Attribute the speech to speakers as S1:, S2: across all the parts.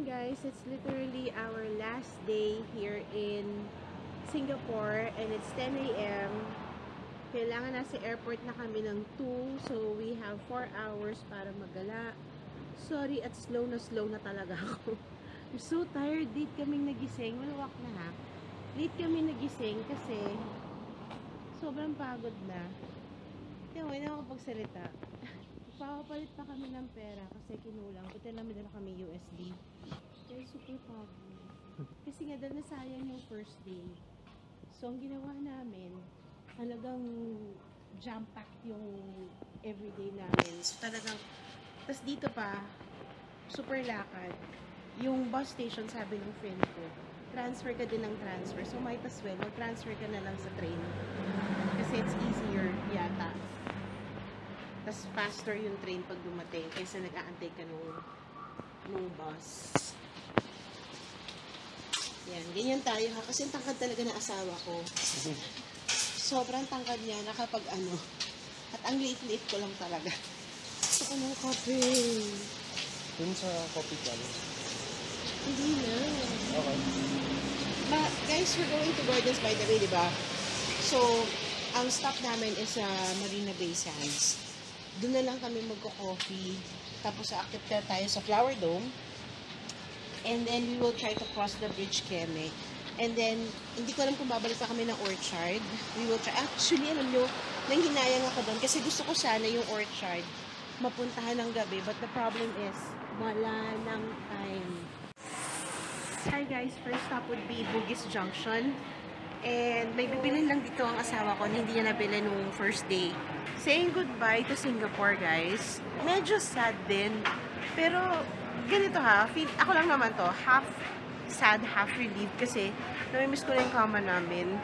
S1: guys, it's literally our last day here in Singapore and it's 10 a.m. Kailangan nasa airport na kami ng 2, so we have 4 hours para magala. Sorry at slow na talaga ako. I'm so tired. Late kaming nagising. Malawak na ha. Late kami nagising kasi sobrang pagod na. Hindi ako pagsalita. Papapalit pa kami ng pera kasi kinulang. Buti namin dala kami USD. Kaya super pagod. Kasi nga dahil nasayang yung first day. So ang ginawa namin, halagang jam-packed yung everyday namin. So talagang, tas dito pa, super lakad. Yung bus station, sabi ng friend ko, transfer ka din ng transfer. So might as well, mag-transfer ka na lang sa train. Kasi it's easier yata. Tas faster yung train pag dumating kaysa nag-aantay ka nung bus. Yan, ganyan tayo ha. Kasi tangkad talaga ng asawa ko. Sobrang tangkad niya na kapag ano. At ang liit-liit ko lang talaga. Gusto ko ng kape.
S2: Dun sa coffee challenge.
S1: Hindi na.
S2: Okay.
S1: But guys, we're going to Gardens by the Bay, diba? So, ang stop namin is Marina Bay Sands. Doon na lang kami magko-coffee. Tapos aakyat na tayo sa Flower Dome. And then we will try to cross the bridge Keme. And then, hindi ko alam kung babalik pa kami ng Orchard. We will try. Actually, alam nyo, nanghinayang ako doon. Kasi gusto ko sana yung Orchard mapuntahan ng gabi. But the problem is, wala ng time. Hi guys, first stop would be Bugis Junction. And may bibilin lang dito ang asawa ko na hindi niya nabili nung first day. Saying goodbye to Singapore, guys. Medyo sad din. Pero, ganito ha. Ako lang naman to. Half sad, half relieved. Kasi, namimiss ko na yung kama namin.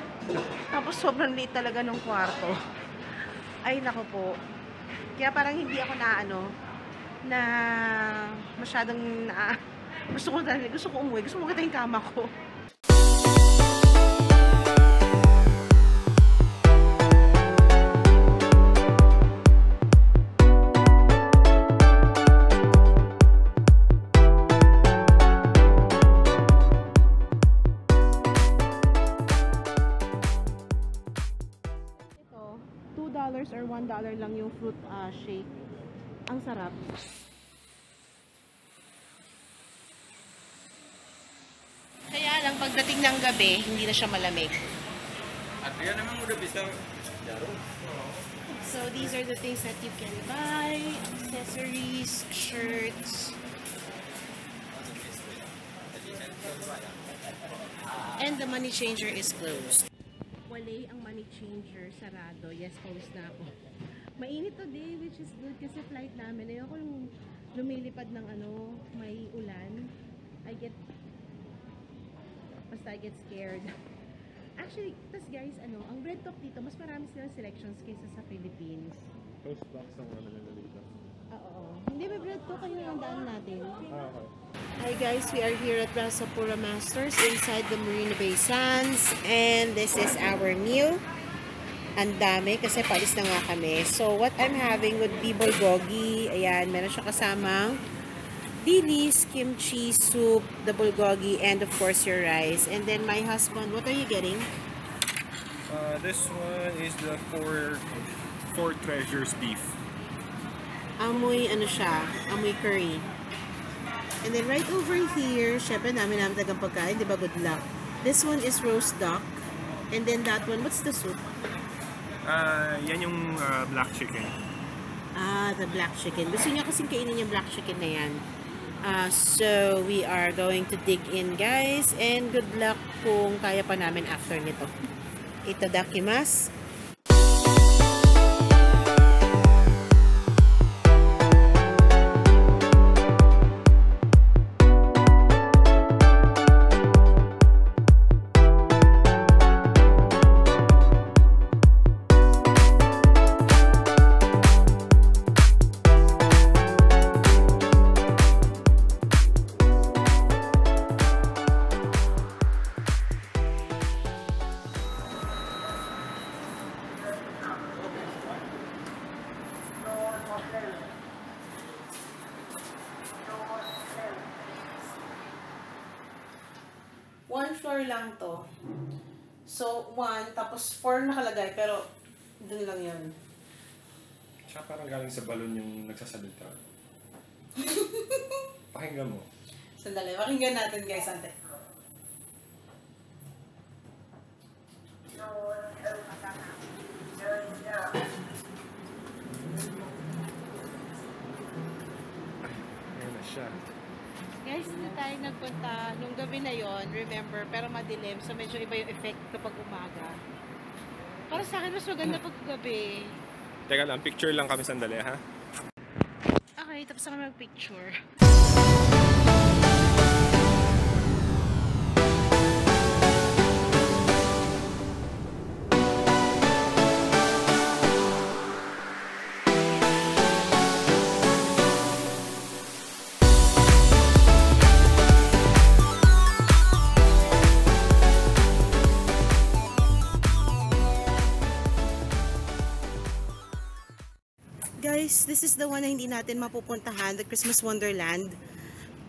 S1: Tapos, sobrang late talaga ng kwarto. Ay, nako po. Kaya parang hindi ako na masyadong gusto ko umuwi. Gusto ko makita yung kama ko. $2 or $1 lang yung fruit shake. Ang sarap. Kaya lang pagdating ng gabi, hindi na siya malamig.
S2: At yan naman udah bisa jarum.
S1: So these are the things that you can buy. Accessories, shirts. And the money changer is closed. Wale ang money changer, sarado. Yes, closed na ako. Mainit today, which is good kasi flight namin. Ayoko yung lumilipad ng may ulan. I get scared. Actually, tas guys, ang Bread Talk dito, mas marami silang selections kaysa sa Philippines.
S2: Post box ang ano nila dito.
S1: Oo. Hindi ba Bread Talk kayo ang daan natin?
S2: Okay.
S1: Hi guys, we are here at Rasapura Masters inside the Marina Bay Sands and this is our meal. Ang dami kasi palis na nga kami. So what I'm having would be bulgogi. Ayan, meron siya kasamang dilis, kimchi, soup, the bulgogi, and of course your rice. And then my husband, what are you getting?
S2: This one is the four treasures beef.
S1: Amoy siya, amoy curry. And then right over here, syempre namin tagang pagkain, di ba? Good luck. This one is roast duck. And then that one, what's the soup?
S2: Yan yung black chicken.
S1: The black chicken. Gusto niya kasing kainin yung black chicken na yan. So we are going to dig in, guys. And good luck kung kaya pa namin after nito. Itadakimasu. one floor lang to. So, 1, tapos 4 nakalagay, pero dun lang yun.
S3: Siya parang galing sa balon yung nagsasalita. Pakinggan mo.
S1: Sandali, pakinggan natin guys, ante.
S3: Ayun na siya.
S1: Guys, hindi tayo nagpunta nung gabi na yon, remember, pero madilim, so medyo iba yung effect kapag umaga. Para sa akin, mas maganda pag gabi.
S3: Teka lang, picture lang kami sandali ha.
S1: Okay, tapos na kami mag-picture. Guys, this is the one na hindi natin mapupuntahan, the Christmas Wonderland.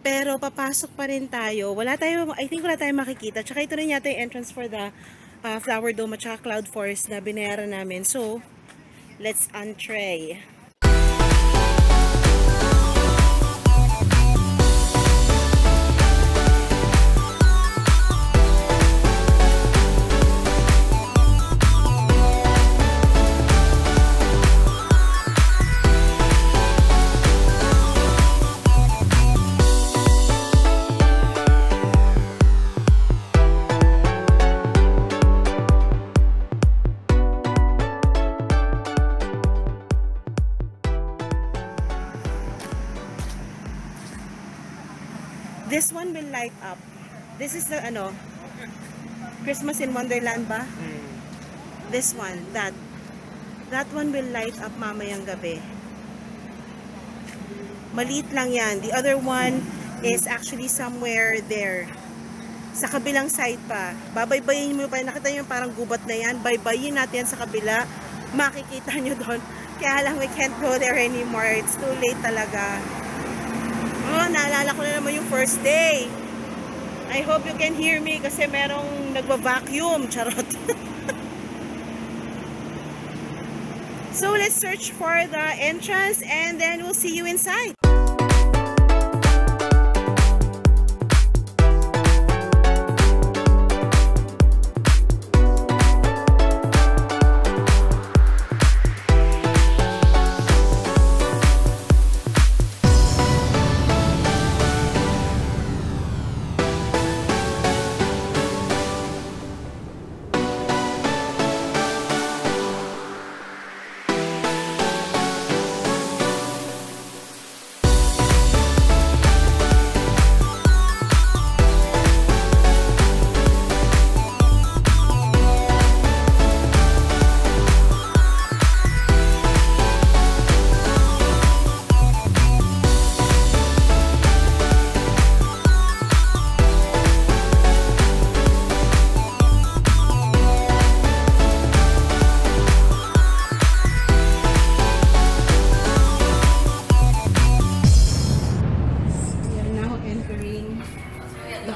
S1: Pero papasok pa rin tayo. I think wala tayong makikita. Tsaka ito rin yata yung entrance for the Flower Dome at tsaka Cloud Forest na binayaran namin. So, let's entree. This one will light up. This is the Christmas in Wonderland ba? This one, that one will light up mamayang gabi. Maliit lang yan. The other one is actually somewhere there. Sa kabilang side pa. Babaybayin mo pa. Nakita nyo yung parang gubat na yan. Baybayin natin yan sa kabila. Makikita nyo doon. Kaya lang we can't go there anymore. It's too late talaga. Oh, naalala ko na naman yung first day. I hope you can hear me kasi merong nagva-vacuum. Charot. So, let's search for the entrance and then we'll see you inside.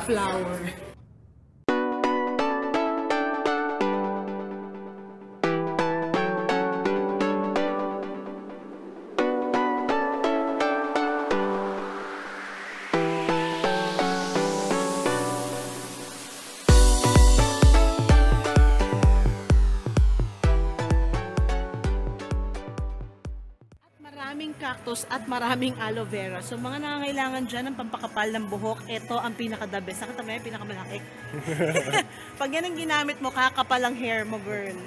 S1: Flower. Maraming cactus at maraming aloe vera. So mga nangangailangan dyan ng pampakapal ng buhok, ito ang pinaka-the best. Nakita mo yan, pinakamalaki. Pag yan ang ginamit mo, kakapal ang hair mo, girl.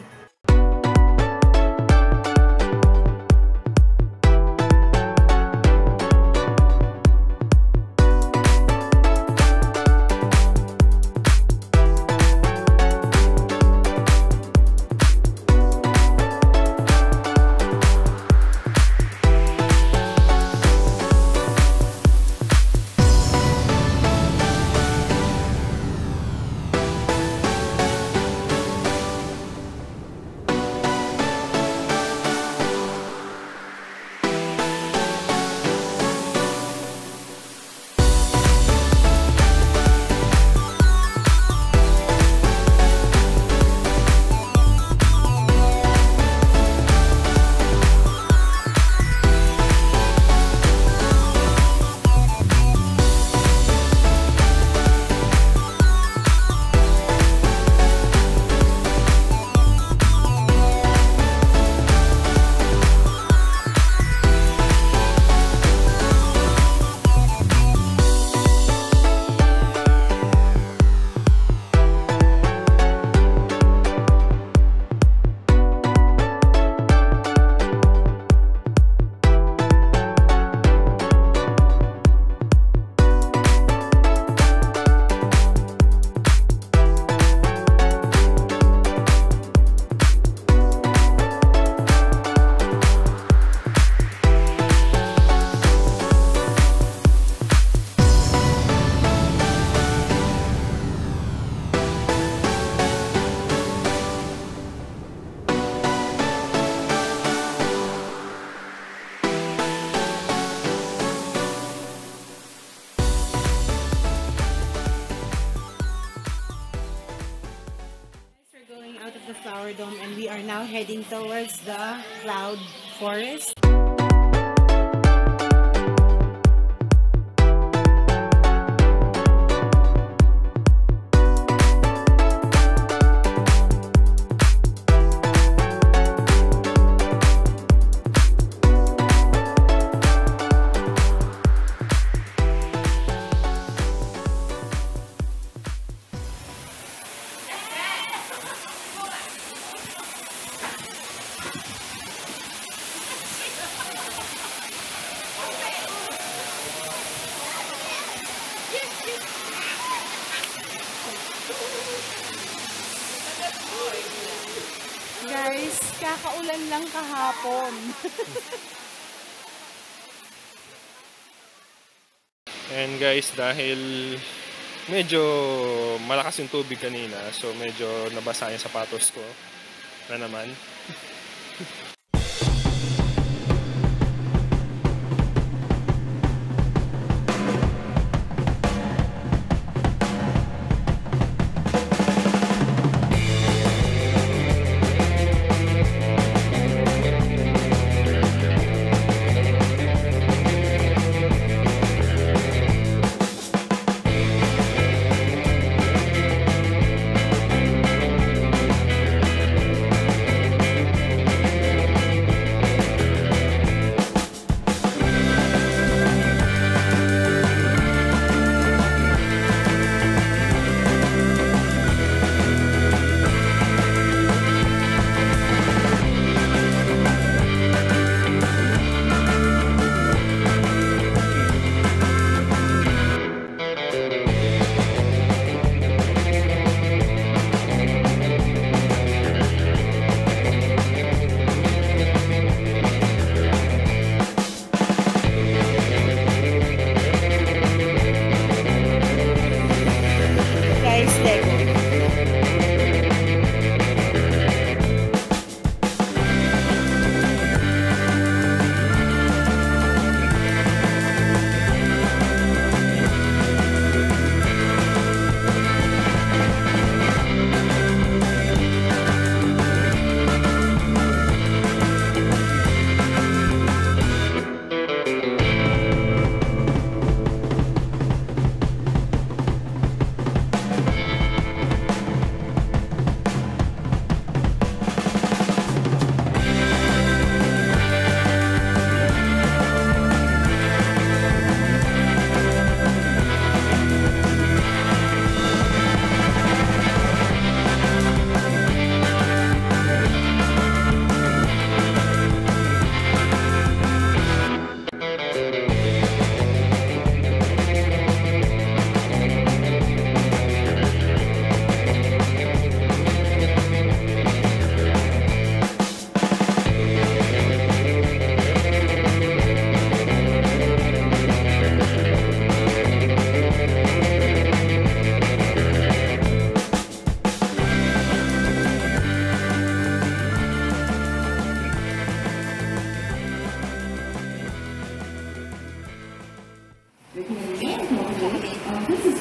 S1: Flower Dome, and we are now heading towards the Cloud Forest. Guys, kakaulan lang kahapon.
S3: And guys, dahil medyo malakas yung tubig kanina, so medyo nabasa yung sapatos ko na naman.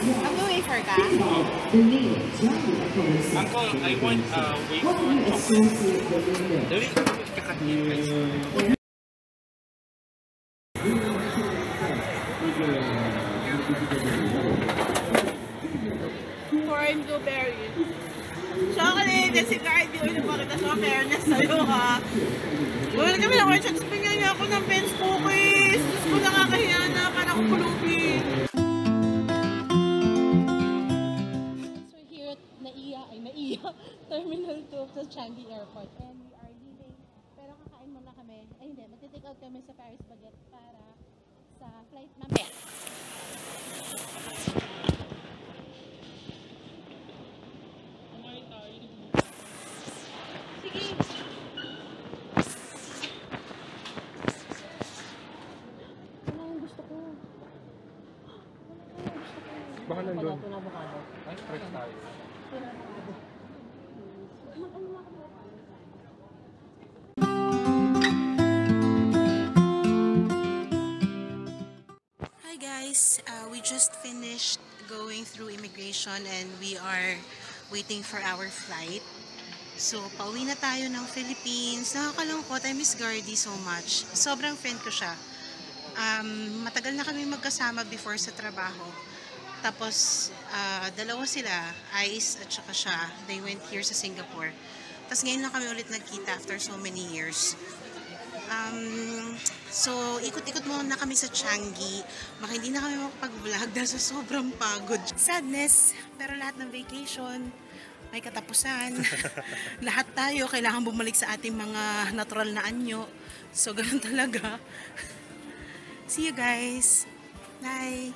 S1: Mag-wafer ka?
S2: Uncle, I want wafer. Dali.
S1: Corn blueberry. Chocolate! Kasi kahit di ko napakita sa fairness sa'yo ha. Wala kami ng orange. Pinggan niya ako ng Ben's cookies. Diyos ko nakakahiya na. Parang akong pulubi.
S4: So we're here at Naiya Terminal 2 of the Changi Airport. And we are leaving. Pero kakain muna kami. Ay hindi, mag-take out kami sa Paris Baguette para sa flight mamaya. Sige! Ano yung gusto ko?
S3: Baka nandun.
S2: Ay, fresh tayo.
S1: Hi guys, we just finished going through immigration and we are waiting for our flight. So, pauwi na tayo ng Philippines. Nakakalungkot, I miss Gardy so much. Sobrang friend ko siya. Matagal na kami magkasama before sa trabaho. Tapos, dalawa sila, Ice at saka siya. They went here sa Singapore. Tapos ngayon lang kami ulit nagkita after so many years. So, ikot-ikot muna kami sa Changi. Baka hindi na kami makapag-vlog dahil sa sobrang pagod. Sadness, pero lahat ng vacation, may katapusan. Lahat tayo kailangan bumalik sa ating mga natural na anyo. So, ganun talaga. See you guys. Bye.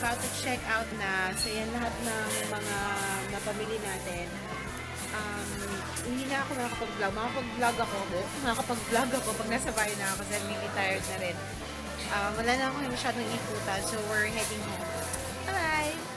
S1: about to check out na. So, yan lahat ng mga napamili natin. Hindi na ako makakapag-vlog. Makakapag-vlog ako pag nasa bahay na ako kasi really tired na rin. Wala na ako masyadong ikutan. So, we're heading home. Bye!